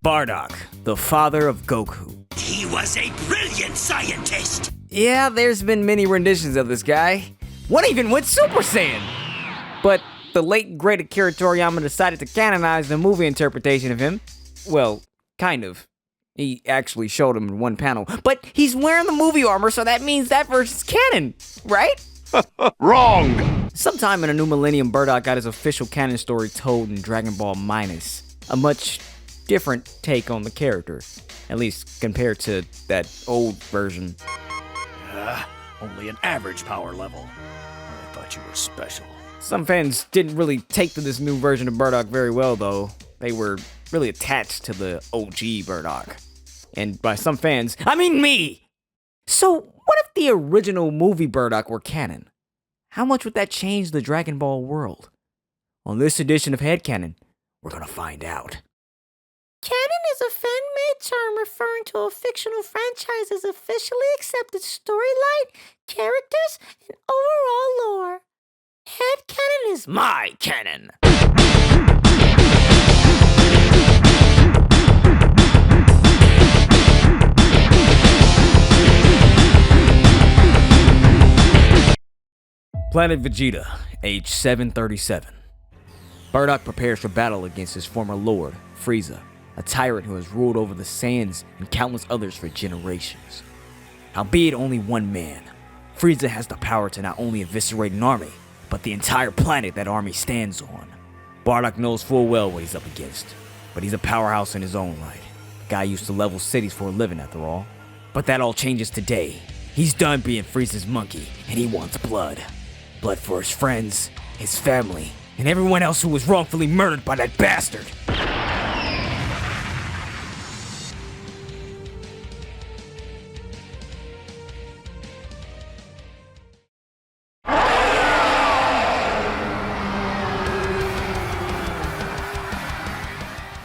Bardock, the father of Goku. He was a brilliant scientist! Yeah, there's been many renditions of this guy. One even went Super Saiyan. But the late great Akira Toriyama decided to canonize the movie interpretation of him. Well, kind of. He actually showed him in one panel. But he's wearing the movie armor, so that means that version's canon, right? Wrong! Sometime in a new millennium, Bardock got his official canon story told in Dragon Ball Minus. A much different take on the character. At least compared to that old version. Only an average power level. I thought you were special. Some fans didn't really take to this new version of Bardock very well, though. They were really attached to the OG Bardock. And by some fans, I mean me! So, what if the original movie Bardock were canon? How much would that change the Dragon Ball world? On this edition of Headcanon, we're gonna find out. Canon is a fan-made term referring to a fictional franchise's officially accepted storyline, characters, and overall lore. Headcanon is My canon! Planet Vegeta, age 737. Bardock prepares for battle against his former lord, Frieza, a tyrant who has ruled over the Saiyans and countless others for generations. Albeit only one man, Frieza has the power to not only eviscerate an army, but the entire planet that army stands on. Bardock knows full well what he's up against, but he's a powerhouse in his own right. The guy used to level cities for a living after all. But that all changes today. He's done being Frieza's monkey, and he wants blood. Blood for his friends, his family, and everyone else who was wrongfully murdered by that bastard.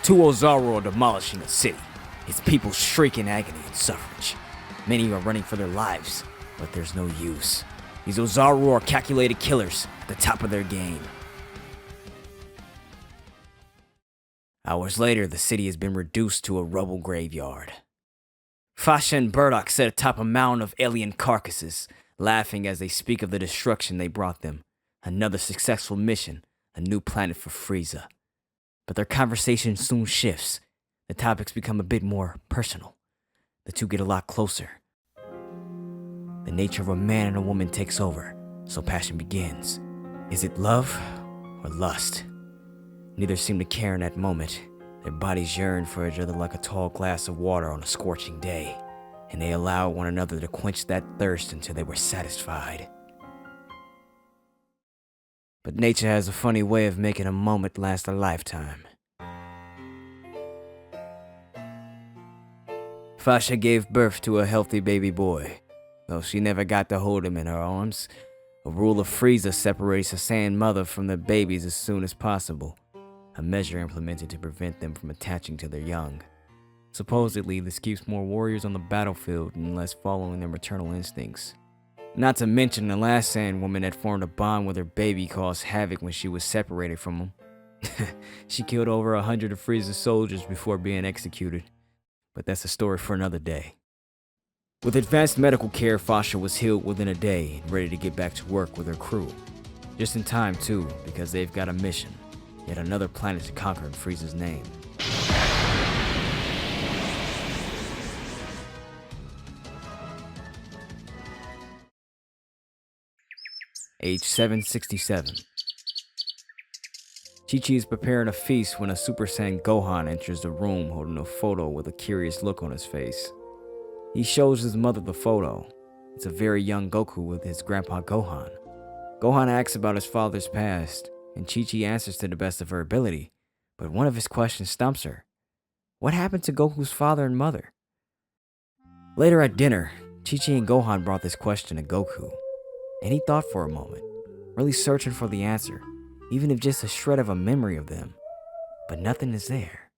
Two Ozaru are demolishing a city, its people shrieking agony and suffrage. Many are running for their lives, but there's no use. These Ozaru are calculated killers at the top of their game. Hours later, the city has been reduced to a rubble graveyard. Fasha and Bardock sit atop a mound of alien carcasses, laughing as they speak of the destruction they brought them. Another successful mission, a new planet for Frieza. But their conversation soon shifts. The topics become a bit more personal. The two get a lot closer. The nature of a man and a woman takes over, so passion begins. Is it love or lust? Neither seem to care in that moment. Their bodies yearn for each other like a tall glass of water on a scorching day, and they allow one another to quench that thirst until they were satisfied. But nature has a funny way of making a moment last a lifetime. Fasha gave birth to a healthy baby boy, though she never got to hold him in her arms. A rule of Frieza separates a Saiyan mother from their babies as soon as possible, a measure implemented to prevent them from attaching to their young. Supposedly, this keeps more warriors on the battlefield and less following their maternal instincts. Not to mention the last Saiyan woman that formed a bond with her baby caused havoc when she was separated from him. She killed over 100 of Frieza's soldiers before being executed. But that's a story for another day. With advanced medical care, Fasha was healed within a day and ready to get back to work with her crew. Just in time, too, because they've got a mission. Yet another planet to conquer in Frieza's name. Age 767. Chi-Chi is preparing a feast when a Super Saiyan Gohan enters the room holding a photo with a curious look on his face. He shows his mother the photo. It's a very young Goku with his grandpa Gohan. Gohan asks about his father's past, and Chi-Chi answers to the best of her ability, but one of his questions stumps her. What happened to Goku's father and mother? Later at dinner, Chi-Chi and Gohan brought this question to Goku, and he thought for a moment, really searching for the answer, even if just a shred of a memory of them. But nothing is there.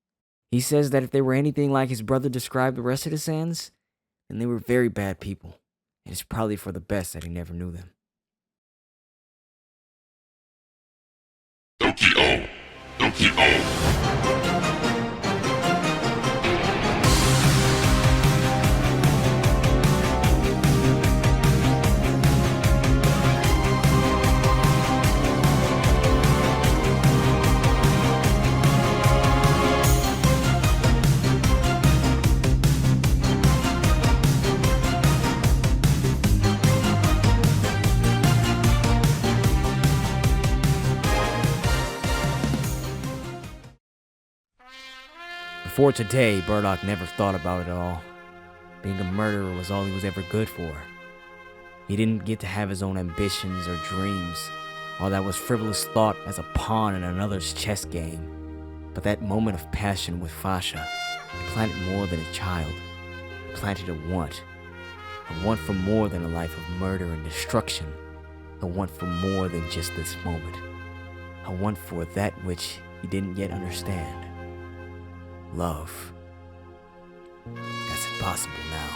He says that if they were anything like his brother described the rest of the Saiyans, then they were very bad people, and it's probably for the best that he never knew them. Doki-O! Doki-O! Before today, Bardock never thought about it all. Being a murderer was all he was ever good for. He didn't get to have his own ambitions or dreams. All that was frivolous thought as a pawn in another's chess game. But that moment of passion with Fasha planted more than a child. It planted a want for more than a life of murder and destruction. A want for more than just this moment. A want for that which he didn't yet understand. Love. That's impossible now.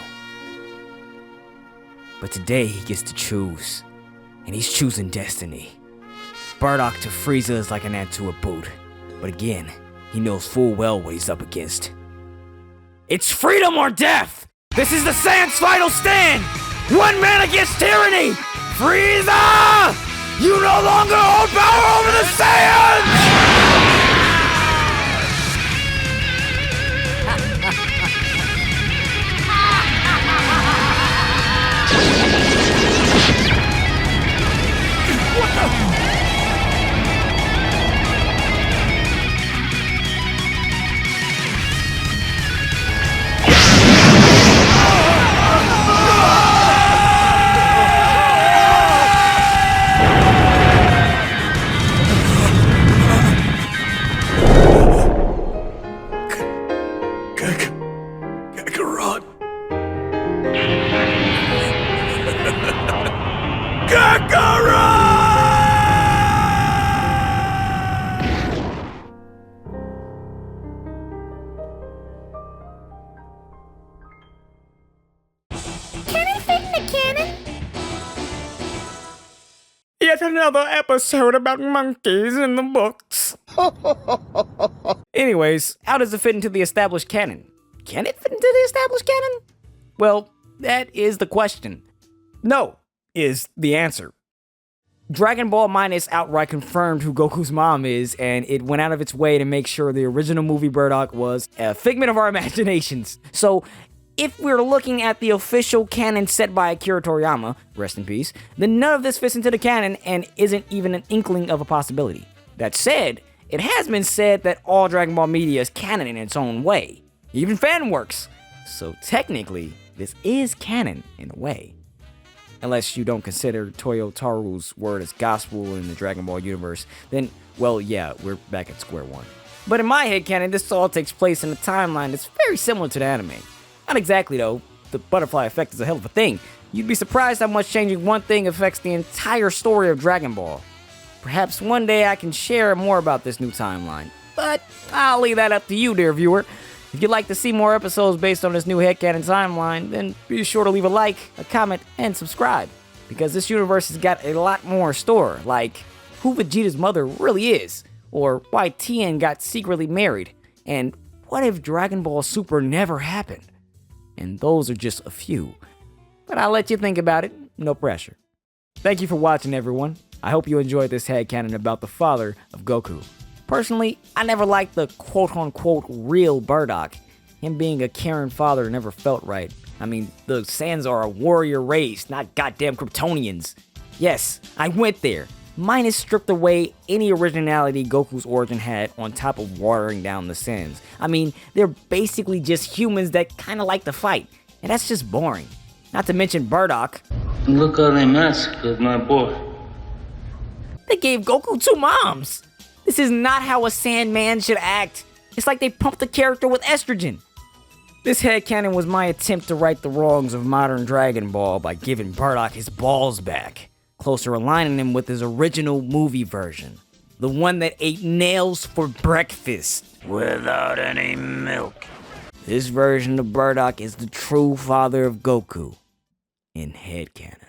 But today he gets to choose. And he's choosing destiny. Bardock to Frieza is like an ant to a boot. But again, he knows full well what he's up against. It's freedom or death! This is the Saiyan's final stand! One man against tyranny! Frieza! You no longer hold power over the Saiyans! Kakarot. Canon fit in the canon? Yet another episode about monkeys in the books. Anyways, how does it fit into the established canon? Can it fit into the established canon? Well, that is the question. No, is the answer. Dragon Ball Minus outright confirmed who Goku's mom is, and it went out of its way to make sure the original movie Bardock was a figment of our imaginations. So, if we're looking at the official canon set by Akira Toriyama, rest in peace, then none of this fits into the canon and isn't even an inkling of a possibility. That said, it has been said that all Dragon Ball media is canon in its own way, even fan works. So technically, this is canon in a way. Unless you don't consider Toyotaro's word as gospel in the Dragon Ball universe, then, well, yeah, we're back at square one. But in my headcanon, this all takes place in a timeline that's very similar to the anime. Not exactly, though. The butterfly effect is a hell of a thing. You'd be surprised how much changing one thing affects the entire story of Dragon Ball. Perhaps one day I can share more about this new timeline, but I'll leave that up to you, dear viewer. If you'd like to see more episodes based on this new headcanon timeline, then be sure to leave a like, a comment, and subscribe, because this universe has got a lot more in store, like who Vegeta's mother really is, or why Tien got secretly married, and what if Dragon Ball Super never happened? And those are just a few. But I'll let you think about it, no pressure. Thank you for watching, everyone. I hope you enjoyed this headcanon about the father of Goku. Personally, I never liked the quote-unquote real Bardock. Him being a caring father never felt right. I mean, the Saiyans are a warrior race, not goddamn Kryptonians. Yes, I went there. Minus stripped away any originality Goku's origin had on top of watering down the Saiyans. I mean, they're basically just humans that kinda like to fight, and that's just boring. Not to mention Bardock. Look how they massacred my boy. They gave Goku two moms. This is not how a Sandman should act. It's like they pumped the character with estrogen. This headcanon was my attempt to right the wrongs of modern Dragon Ball by giving Bardock his balls back, closer aligning him with his original movie version. The one that ate nails for breakfast. Without any milk. This version of Bardock is the true father of Goku in headcanon.